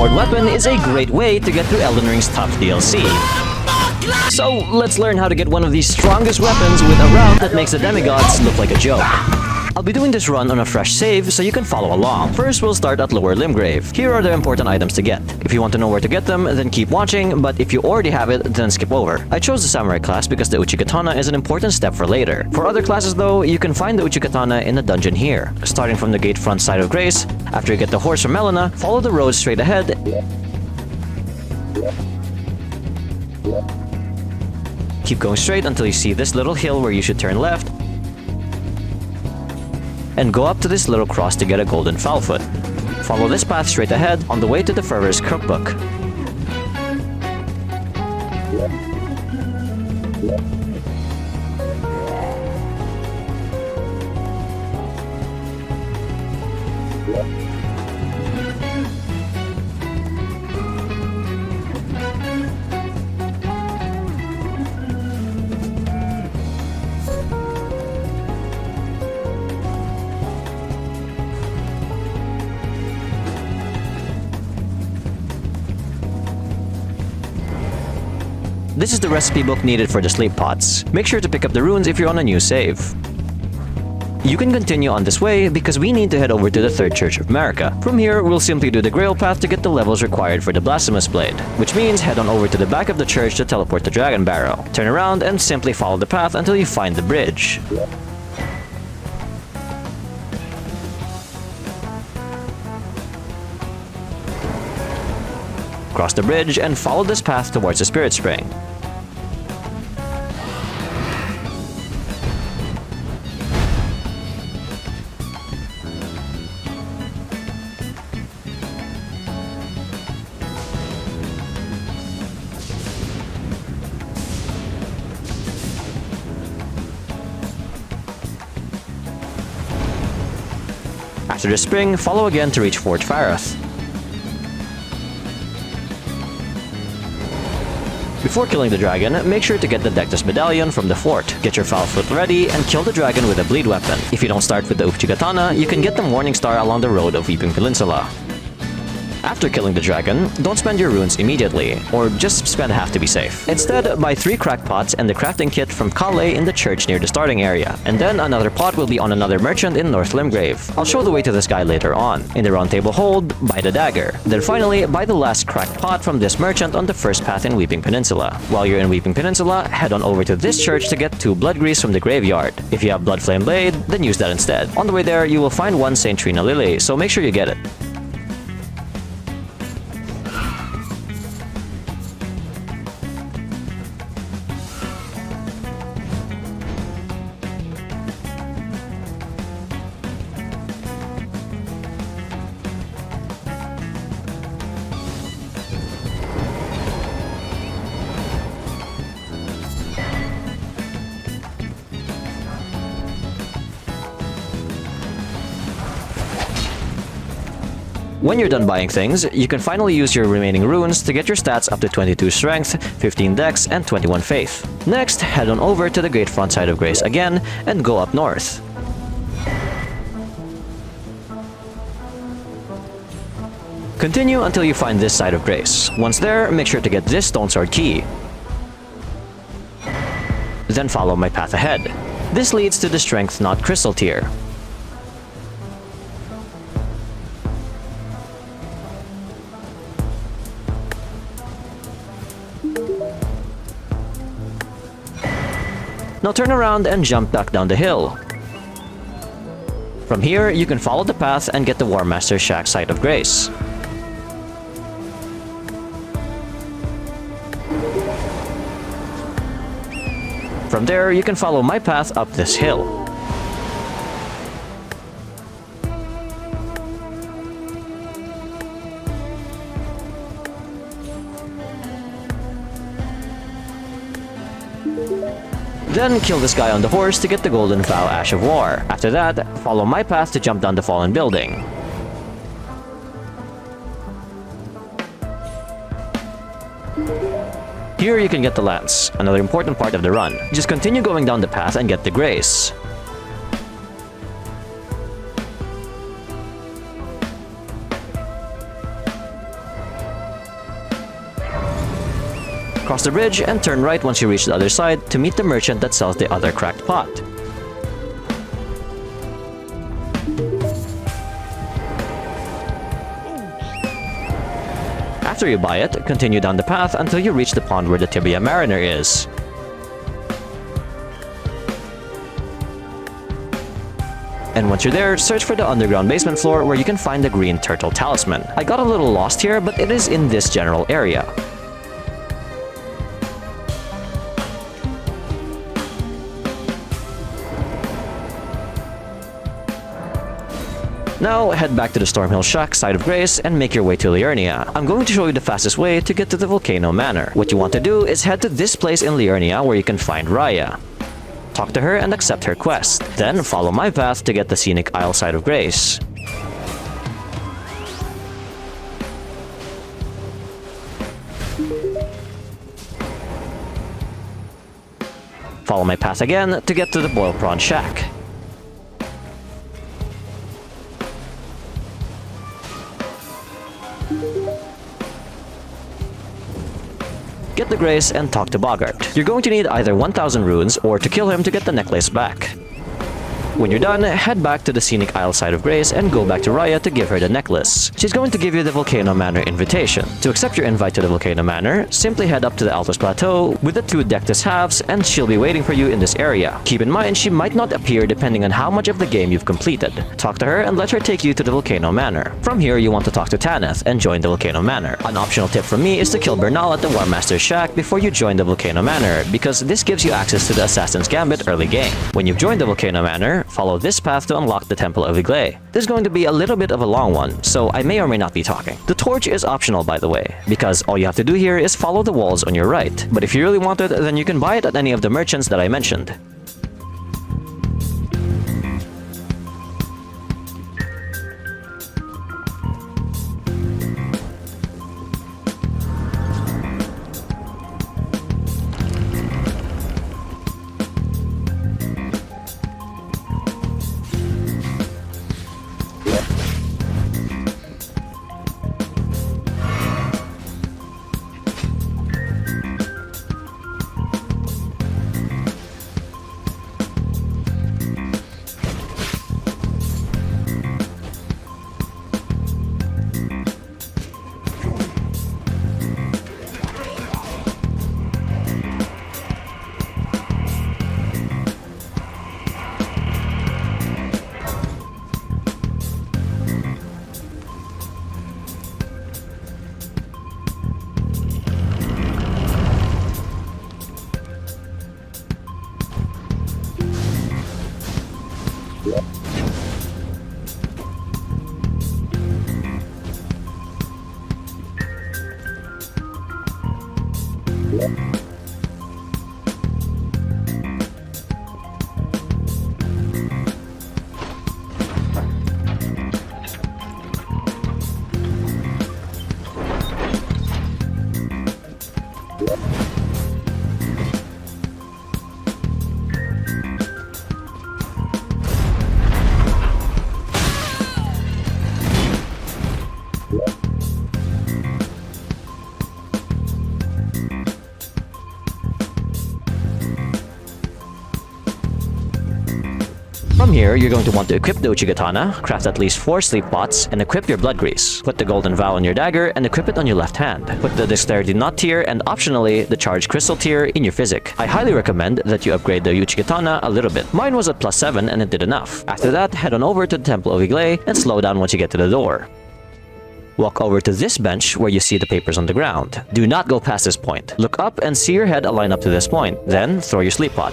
Overpowered weapon is a great way to get through Elden Ring's tough DLC. So let's learn how to get one of the strongest weapons with a route that makes the demigods look like a joke. I'll be doing this run on a fresh save so you can follow along. First, we'll start at Lower Limgrave. Here are the important items to get. If you want to know where to get them, then keep watching, but if you already have it, then skip over. I chose the Samurai class because the Uchi-Katana is an important step for later. For other classes though, you can find the Uchi-Katana in the dungeon here. Starting from the gate front side of Grace, after you get the horse from Melina, follow the road straight ahead. Keep going straight until you see this little hill where you should turn left, and go up to this little cross to get a golden foulfoot. Follow this path straight ahead on the way to the Fevor's Cookbook. This is the recipe book needed for the sleep pots. Make sure to pick up the runes if you're on a new save. You can continue on this way because we need to head over to the Third Church of America. From here, we'll simply do the Greyoll path to get the levels required for the Blasphemous Blade, which means head on over to the back of the church to teleport the Dragon Barrow. Turn around and simply follow the path until you find the bridge. Cross the bridge and follow this path towards the Spirit Spring. After the spring, follow again to reach Fort Farath. Before killing the dragon, make sure to get the Dectus Medallion from the fort. Get your foulfoot ready and kill the dragon with a bleed weapon. If you don't start with the Uchi-Katana, you can get the Morning Star along the road of Weeping Peninsula. After killing the dragon, don't spend your runes immediately, or just spend half to be safe. Instead, buy 3 crack pots and the crafting kit from Kale in the church near the starting area, and then another pot will be on another merchant in North Limgrave. I'll show the way to this guy later on. In the Round Table Hold, buy the dagger. Then finally, buy the last cracked pot from this merchant on the first path in Weeping Peninsula. While you're in Weeping Peninsula, head on over to this church to get 2 blood grease from the graveyard. If you have Bloodflame Blade, then use that instead. On the way there, you will find 1 Saint Trina Lily, so make sure you get it. When you're done buying things, you can finally use your remaining runes to get your stats up to 22 strength, 15 dex, and 21 faith. Next, head on over to the great front side of Grace again and go up north. Continue until you find this side of Grace. Once there, make sure to get this stone sword key. Then follow my path ahead. This leads to the Strength Not Crystal tier. Now turn around and jump back down the hill. From here, you can follow the path and get the War Master's Shack site of Grace. From there, you can follow my path up this hill. Then kill this guy on the horse to get the golden Vow Ash of War. After that, follow my path to jump down the fallen building. Here you can get the lance, another important part of the run. Just continue going down the path and get the grace. Cross the bridge and turn right once you reach the other side to meet the merchant that sells the other cracked pot. After you buy it, continue down the path until you reach the pond where the Tibia Mariner is. And once you're there, search for the underground basement floor where you can find the green turtle talisman. I got a little lost here, but it is in this general area. Now, head back to the Stormhill Shack side of Grace and make your way to Liurnia. I'm going to show you the fastest way to get to the Volcano Manor. What you want to do is head to this place in Liurnia where you can find Raya. Talk to her and accept her quest. Then follow my path to get the scenic Isle side of Grace. Follow my path again to get to the Boiled Prawn Shack. Get the Grace and talk to Bogart. You're going to need either 1000 runes or to kill him to get the necklace back. When you're done, head back to the scenic Isle side of Grace and go back to Raya to give her the necklace. She's going to give you the Volcano Manor invitation. To accept your invite to the Volcano Manor, simply head up to the Altos Plateau with the 2 Dectus halves and she'll be waiting for you in this area. Keep in mind she might not appear depending on how much of the game you've completed. Talk to her and let her take you to the Volcano Manor. From here, you want to talk to Tanith and join the Volcano Manor. An optional tip from me is to kill Bernal at the War Master's Shack before you join the Volcano Manor because this gives you access to the Assassin's Gambit early game. When you've joined the Volcano Manor, follow this path to unlock the Temple of Iglay. This is going to be a little bit of a long one, so I may or may not be talking. The torch is optional, by the way, because all you have to do here is follow the walls on your right. But if you really want it, then you can buy it at any of the merchants that I mentioned. From here, you're going to want to equip the Uchigatana, craft at least 4 sleep pots, and equip your blood grease. Put the golden vow on your dagger and equip it on your left hand. Put the dexterity knot tier and optionally the charged crystal tier in your physic. I highly recommend that you upgrade the Uchigatana a little bit. Mine was at +7 and it did enough. After that, head on over to the Temple of Iglay and slow down once you get to the door. Walk over to this bench where you see the papers on the ground. Do not go past this point. Look up and see your head align up to this point. Then, throw your sleep pot.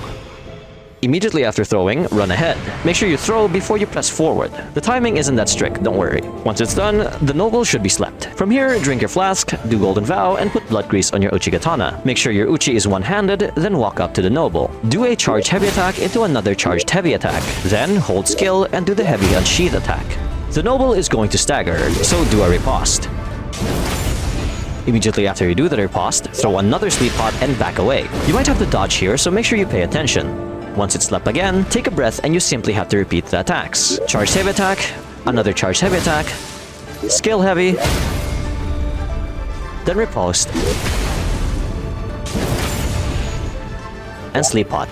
Immediately after throwing, run ahead. Make sure you throw before you press forward. The timing isn't that strict, don't worry. Once it's done, the noble should be slept. From here, drink your flask, do golden vow, and put blood grease on your Uchigatana. Make sure your Uchi is one-handed, then walk up to the noble. Do a charged heavy attack into another charged heavy attack. Then, hold skill and do the heavy unsheath attack. The noble is going to stagger, so do a riposte. Immediately after you do the riposte, throw another sleep pot and back away. You might have to dodge here, so make sure you pay attention. Once it's slept again, take a breath and you simply have to repeat the attacks. Charged heavy attack, another charged heavy attack, skill heavy, then riposte, and Sleep Pot.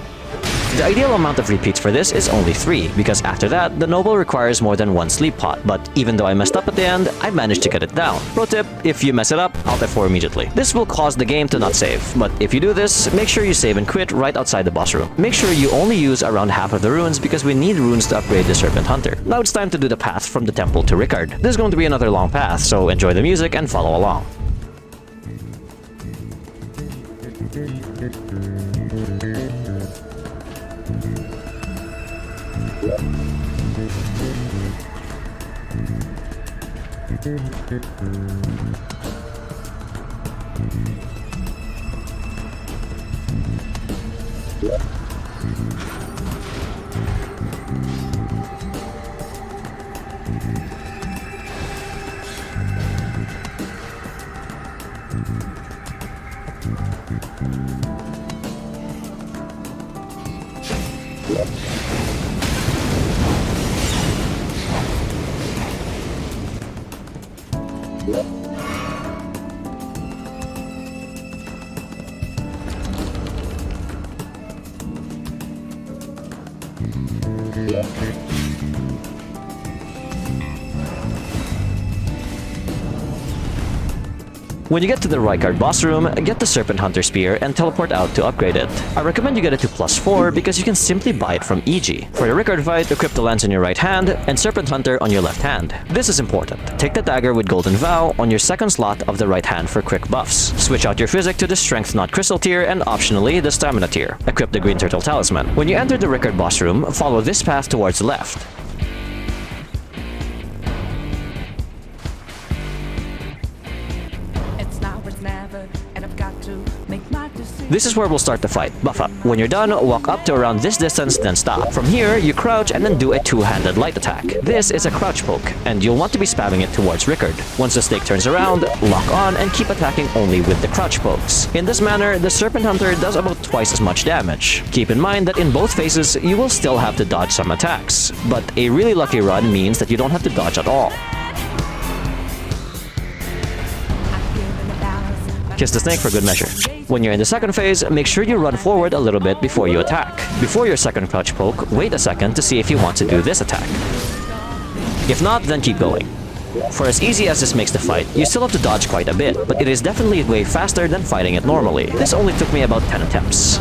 The ideal amount of repeats for this is only 3, because after that, the Noble requires more than 1 Sleep Pot, but even though I messed up at the end, I managed to get it down. Pro tip, if you mess it up, Alt F4 immediately. This will cause the game to not save, but if you do this, make sure you save and quit right outside the boss room. Make sure you only use around half of the runes because we need runes to upgrade the Serpent Hunter. Now it's time to do the path from the temple to Rykard. This is going to be another long path, so enjoy the music and follow along. When you get to the Rykard boss room, get the Serpent Hunter Spear and teleport out to upgrade it. I recommend you get it to +4 because you can simply buy it from EG. For the Rykard fight, equip the lance on your right hand and Serpent Hunter on your left hand. This is important. Take the dagger with Golden Vow on your second slot of the right hand for quick buffs. Switch out your physic to the Strength Not Crystal tier and optionally the Stamina tier. Equip the Green Turtle Talisman. When you enter the Rykard boss room, follow this path towards the left. This is where we'll start the fight. Buff up. When you're done, walk up to around this distance, then stop. From here, you crouch and then do a two-handed light attack. This is a crouch poke, and you'll want to be spamming it towards Rykard. Once the snake turns around, lock on and keep attacking only with the crouch pokes. In this manner, the Serpent Hunter does about twice as much damage. Keep in mind that in both phases, you will still have to dodge some attacks, but a really lucky run means that you don't have to dodge at all. Kiss the snake for good measure. When you're in the second phase, make sure you run forward a little bit before you attack. Before your second crouch poke, wait a second to see if you want to do this attack. If not, then keep going. For as easy as this makes the fight, you still have to dodge quite a bit, but it is definitely way faster than fighting it normally. This only took me about 10 attempts.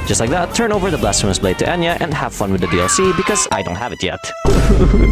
Just like that, turn over the Blasphemous Blade to Enya and have fun with the DLC because I don't have it yet.